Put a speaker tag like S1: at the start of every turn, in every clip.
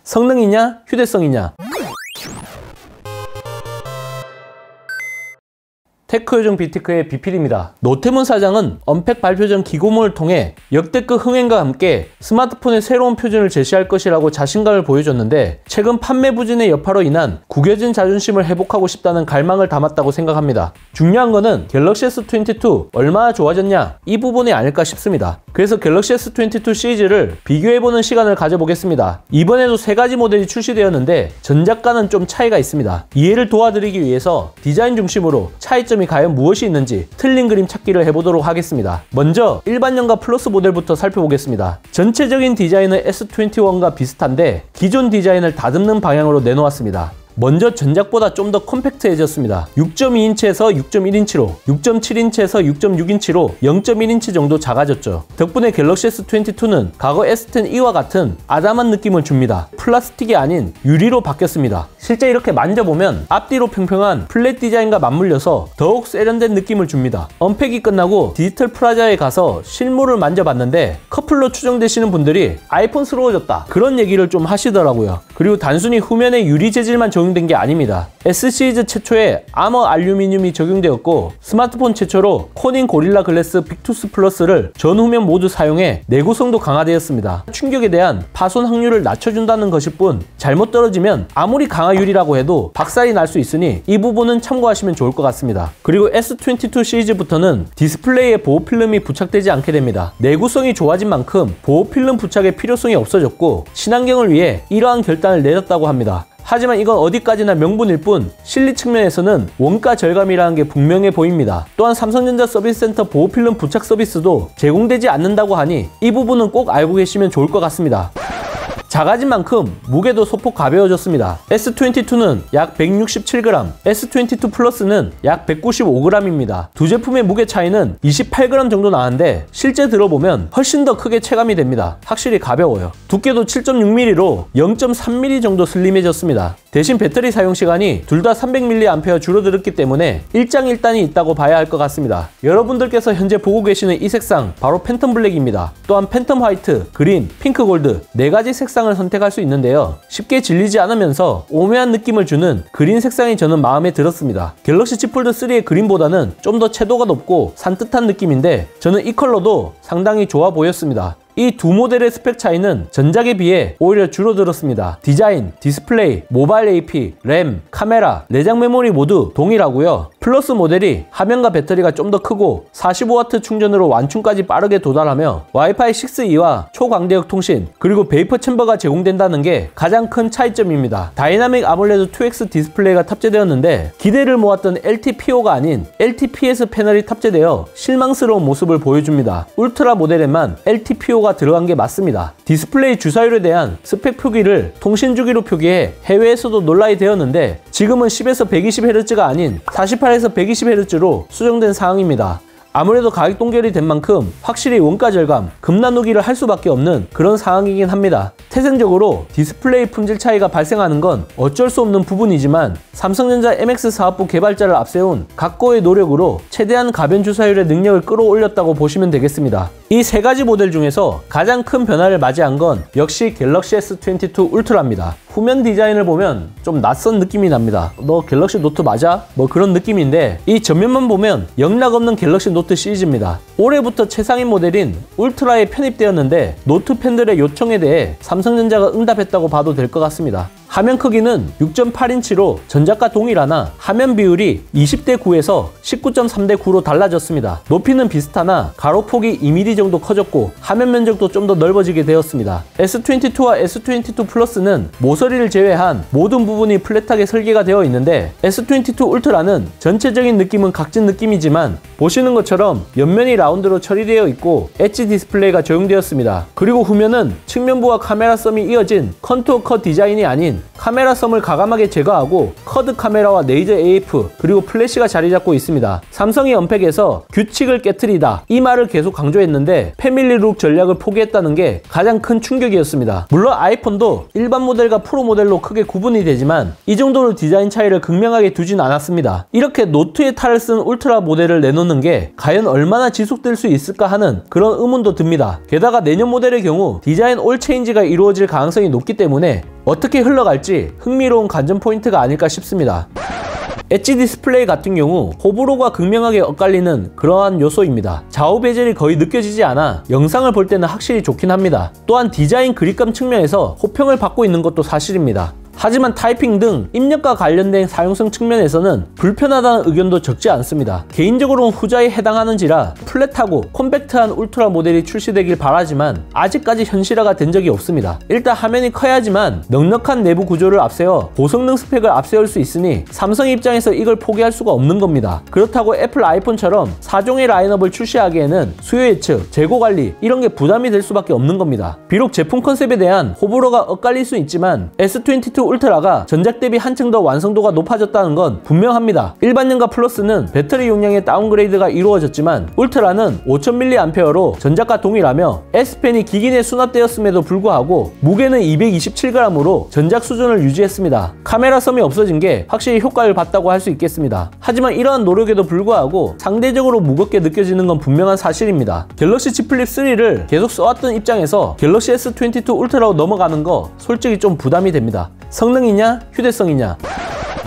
S1: 성능이냐 휴대성이냐. 테크요정 비티크의 비필입니다. 노태문 사장은 언팩 발표 전 기고문을 통해 역대급 흥행과 함께 스마트폰의 새로운 표준을 제시할 것이라고 자신감을 보여줬는데, 최근 판매 부진의 여파로 인한 구겨진 자존심을 회복하고 싶다는 갈망을 담았다고 생각합니다. 중요한 거는 갤럭시 S22 얼마나 좋아졌냐, 이 부분이 아닐까 싶습니다. 그래서 갤럭시 S22 시리즈를 비교해보는 시간을 가져보겠습니다. 이번에도 3가지 모델이 출시되었는데 전작과는 좀 차이가 있습니다. 이해를 도와드리기 위해서 디자인 중심으로 차이점이 과연 무엇이 있는지 틀린 그림 찾기를 해보도록 하겠습니다. 먼저 일반형과 플러스 모델부터 살펴보겠습니다. 전체적인 디자인은 S21과 비슷한데 기존 디자인을 다듬는 방향으로 내놓았습니다. 먼저 전작보다 좀 더 컴팩트해졌습니다. 6.2인치에서 6.1인치로, 6.7인치에서 6.6인치로 0.1인치 정도 작아졌죠. 덕분에 갤럭시 S22는 과거 S10e와 같은 아담한 느낌을 줍니다. 플라스틱이 아닌 유리로 바뀌었습니다. 실제 이렇게 만져보면 앞뒤로 평평한 플랫 디자인과 맞물려서 더욱 세련된 느낌을 줍니다. 언팩이 끝나고 디지털 프라자에 가서 실물을 만져봤는데 커플로 추정되시는 분들이 아이폰스러워졌다, 그런 얘기를 좀 하시더라고요. 그리고 단순히 후면에 유리 재질만 적용된 게 아닙니다. S 시리즈 최초에 아머 알루미늄이 적용되었고, 스마트폰 최초로 코닌 고릴라 글래스 빅투스 플러스를 전후면 모두 사용해 내구성도 강화되었습니다. 충격에 대한 파손 확률을 낮춰준다는 것일 뿐, 잘못 떨어지면 아무리 강화유리라고 해도 박살이 날 수 있으니 이 부분은 참고하시면 좋을 것 같습니다. 그리고 S22 시리즈부터는 디스플레이에 보호필름이 부착되지 않게 됩니다. 내구성이 좋아진 만큼 보호필름 부착의 필요성이 없어졌고 친환경을 위해 이러한 결단을 내렸다고 합니다. 하지만 이건 어디까지나 명분일 뿐 실리 측면에서는 원가 절감이라는 게 분명해 보입니다. 또한 삼성전자 서비스센터 보호필름 부착 서비스도 제공되지 않는다고 하니 이 부분은 꼭 알고 계시면 좋을 것 같습니다. 작아진 만큼 무게도 소폭 가벼워졌습니다. S22는 약 167g, S22 플러스는 약 195g입니다. 두 제품의 무게 차이는 28g 정도 나는데 실제 들어보면 훨씬 더 크게 체감이 됩니다. 확실히 가벼워요. 두께도 7.6mm로 0.3mm 정도 슬림해졌습니다. 대신 배터리 사용 시간이 둘 다 300mAh 줄어들었기 때문에 일장일단이 있다고 봐야 할 것 같습니다. 여러분들께서 현재 보고 계시는 이 색상 바로 팬텀 블랙입니다. 또한 팬텀 화이트, 그린, 핑크 골드 4가지 색상을 선택할 수 있는데요. 쉽게 질리지 않으면서 오묘한 느낌을 주는 그린 색상이 저는 마음에 들었습니다. 갤럭시 Z 폴드 3의 그린보다는 좀 더 채도가 높고 산뜻한 느낌인데 저는 이 컬러도 상당히 좋아 보였습니다. 이 두 모델의 스펙 차이는 전작에 비해 오히려 줄어들었습니다. 디자인, 디스플레이, 모바일 AP, 램, 카메라, 내장 메모리 모두 동일하고요. 플러스 모델이 화면과 배터리가 좀 더 크고 45W 충전으로 완충까지 빠르게 도달하며 와이파이 6E와 초광대역 통신, 그리고 베이퍼 챔버가 제공된다는 게 가장 큰 차이점입니다. 다이나믹 아몰레드 2X 디스플레이가 탑재되었는데 기대를 모았던 LTPO가 아닌 LTPS 패널이 탑재되어 실망스러운 모습을 보여줍니다. 울트라 모델에만 LTPO가 들어간 게 맞습니다. 디스플레이 주사율에 대한 스펙 표기를 통신 주기로 표기해 해외에서도 논란이 되었는데 지금은 10에서 120Hz가 아닌 48에서 120Hz로 수정된 상황입니다. 아무래도 가격 동결이 된 만큼 확실히 원가 절감, 급나누기를 할 수밖에 없는 그런 상황이긴 합니다. 태생적으로 디스플레이 품질 차이가 발생하는 건 어쩔 수 없는 부분이지만 삼성전자 MX 사업부 개발자를 앞세운 각고의 노력으로 최대한 가변 주사율의 능력을 끌어올렸다고 보시면 되겠습니다. 이 3가지 모델 중에서 가장 큰 변화를 맞이한 건 역시 갤럭시 S22 울트라입니다. 후면 디자인을 보면 좀 낯선 느낌이 납니다. 너 갤럭시 노트 맞아? 뭐 그런 느낌인데 이 전면만 보면 영락없는 갤럭시 노트 시리즈입니다. 올해부터 최상위 모델인 울트라에 편입되었는데 노트 팬들의 요청에 대해 삼성전자가 응답했다고 봐도 될 것 같습니다. 화면 크기는 6.8인치로 전작과 동일하나 화면 비율이 20:9에서 19.3:9로 달라졌습니다. 높이는 비슷하나 가로폭이 2mm 정도 커졌고 화면 면적도 좀 더 넓어지게 되었습니다. S22와 S22 플러스는 모서리를 제외한 모든 부분이 플랫하게 설계가 되어 있는데 S22 울트라는 전체적인 느낌은 각진 느낌이지만 보시는 것처럼 옆면이 라운드로 처리되어 있고 엣지 디스플레이가 적용되었습니다. 그리고 후면은 측면부와 카메라 썸이 이어진 컨투어 컷 디자인이 아닌 카메라 썸을 과감하게 제거하고 커드 카메라와 레이저 AF 그리고 플래시가 자리 잡고 있습니다. 삼성이 언팩에서 규칙을 깨트리다 이 말을 계속 강조했는데 패밀리 룩 전략을 포기했다는 게 가장 큰 충격이었습니다. 물론 아이폰도 일반 모델과 프로 모델로 크게 구분이 되지만 이 정도로 디자인 차이를 극명하게 두진 않았습니다. 이렇게 노트에 탈을 쓴 울트라 모델을 내놓는 게 과연 얼마나 지속될 수 있을까 하는 그런 의문도 듭니다. 게다가 내년 모델의 경우 디자인 올 체인지가 이루어질 가능성이 높기 때문에 어떻게 흘러갈지 흥미로운 관전 포인트가 아닐까 싶습니다. 엣지 디스플레이 같은 경우 호불호가 극명하게 엇갈리는 그러한 요소입니다. 좌우 베젤이 거의 느껴지지 않아 영상을 볼 때는 확실히 좋긴 합니다. 또한 디자인 그립감 측면에서 호평을 받고 있는 것도 사실입니다. 하지만 타이핑 등 입력과 관련된 사용성 측면에서는 불편하다는 의견도 적지 않습니다. 개인적으로는 후자에 해당하는지라 플랫하고 콤팩트한 울트라 모델이 출시되길 바라지만 아직까지 현실화가 된 적이 없습니다. 일단 화면이 커야지만 넉넉한 내부 구조를 앞세워 고성능 스펙을 앞세울 수 있으니 삼성 입장에서 이걸 포기할 수가 없는 겁니다. 그렇다고 애플 아이폰처럼 4종의 라인업을 출시하기에는 수요 예측, 재고 관리 이런 게 부담이 될 수밖에 없는 겁니다. 비록 제품 컨셉에 대한 호불호가 엇갈릴 수 있지만 S22 울트라가 전작 대비 한층 더 완성도가 높아졌다는 건 분명합니다. 일반용과 플러스는 배터리 용량의 다운그레이드가 이루어졌지만 울트라는 5000mAh로 전작과 동일하며 S펜이 기기 내 수납되었음에도 불구하고 무게는 227g으로 전작 수준을 유지했습니다. 카메라 섬이 없어진 게 확실히 효과를 봤다고 할 수 있겠습니다. 하지만 이러한 노력에도 불구하고 상대적으로 무겁게 느껴지는 건 분명한 사실입니다. 갤럭시 Z 플립 3를 계속 써왔던 입장에서 갤럭시 S22 울트라로 넘어가는 거 솔직히 좀 부담이 됩니다. 성능이냐 휴대성이냐.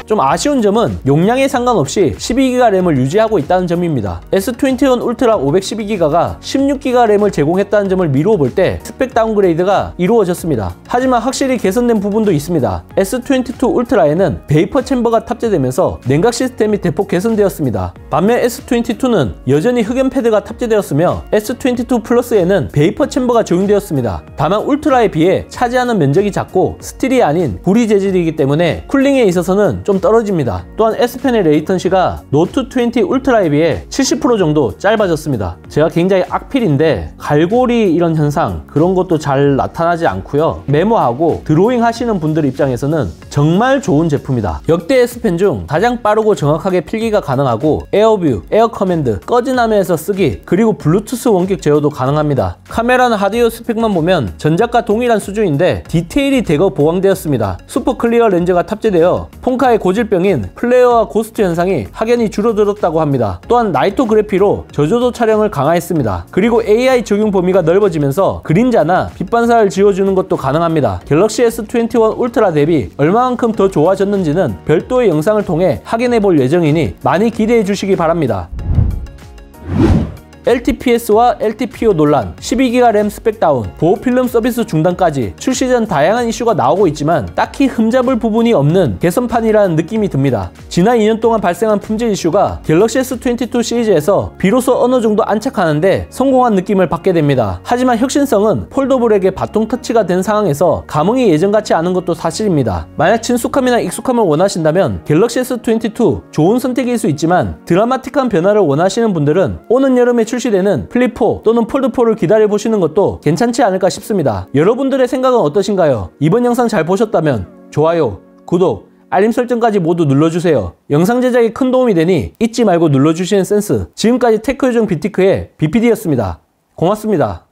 S1: 좀 아쉬운 점은 용량에 상관없이 12GB 램을 유지하고 있다는 점입니다. S21 울트라 512GB가 16GB 램을 제공했다는 점을 미루어 볼 때 스펙 다운그레이드가 이루어졌습니다. 하지만 확실히 개선된 부분도 있습니다. S22 울트라에는 베이퍼 챔버가 탑재되면서 냉각 시스템이 대폭 개선되었습니다. 반면 S22는 여전히 흑연 패드가 탑재되었으며 S22 플러스에는 베이퍼 챔버가 적용되었습니다. 다만 울트라에 비해 차지하는 면적이 작고 스틸이 아닌 구리 재질이기 때문에 쿨링에 있어서는 좀 떨어집니다. 또한 S펜의 레이턴시가 노트 20 울트라에 비해 70% 정도 짧아졌습니다. 제가 굉장히 악필인데 갈고리 이런 현상 그런 것도 잘 나타나지 않고요. 메모하고 드로잉 하시는 분들 입장에서는 정말 좋은 제품이다. 역대 S펜 중 가장 빠르고 정확하게 필기가 가능하고 에어뷰, 에어 커맨드, 꺼진 화면에서 쓰기 그리고 블루투스 원격 제어도 가능합니다. 카메라는 하드웨어 스펙만 보면 전작과 동일한 수준인데 디테일이 대거 보강되었습니다. 슈퍼 클리어 렌즈가 탑재되어 폰카의 고질병인 플레어와 고스트 현상이 확연히 줄어들었다고 합니다. 또한 나이토 그래피로 저조도 촬영을 강화했습니다. 그리고 AI 적용 범위가 넓어지면서 그림자나 빛 반사를 지워주는 것도 가능합니다. 갤럭시 S21 울트라 대비 얼마만큼 더 좋아졌는지는 별도의 영상을 통해 확인해 볼 예정이니 많이 기대해 주시기 바랍니다. LTPS와 LTPO 논란, 12GB 램 스펙 다운, 보호필름 서비스 중단까지 출시 전 다양한 이슈가 나오고 있지만 딱히 흠잡을 부분이 없는 개선판이라는 느낌이 듭니다. 지난 2년 동안 발생한 품질 이슈가 갤럭시 S22 시리즈에서 비로소 어느 정도 안착하는데 성공한 느낌을 받게 됩니다. 하지만 혁신성은 폴더블에게 바통 터치가 된 상황에서 감흥이 예전같지 않은 것도 사실입니다. 만약 친숙함이나 익숙함을 원하신다면 갤럭시 S22 좋은 선택일 수 있지만 드라마틱한 변화를 원하시는 분들은 오는 여름에 출시되는 플립4 또는 폴드4를 기다려보시는 것도 괜찮지 않을까 싶습니다. 여러분들의 생각은 어떠신가요? 이번 영상 잘 보셨다면 좋아요, 구독, 알림 설정까지 모두 눌러주세요. 영상 제작에 큰 도움이 되니 잊지 말고 눌러주시는 센스. 지금까지 테크요정 BT크의 BPD였습니다. 고맙습니다.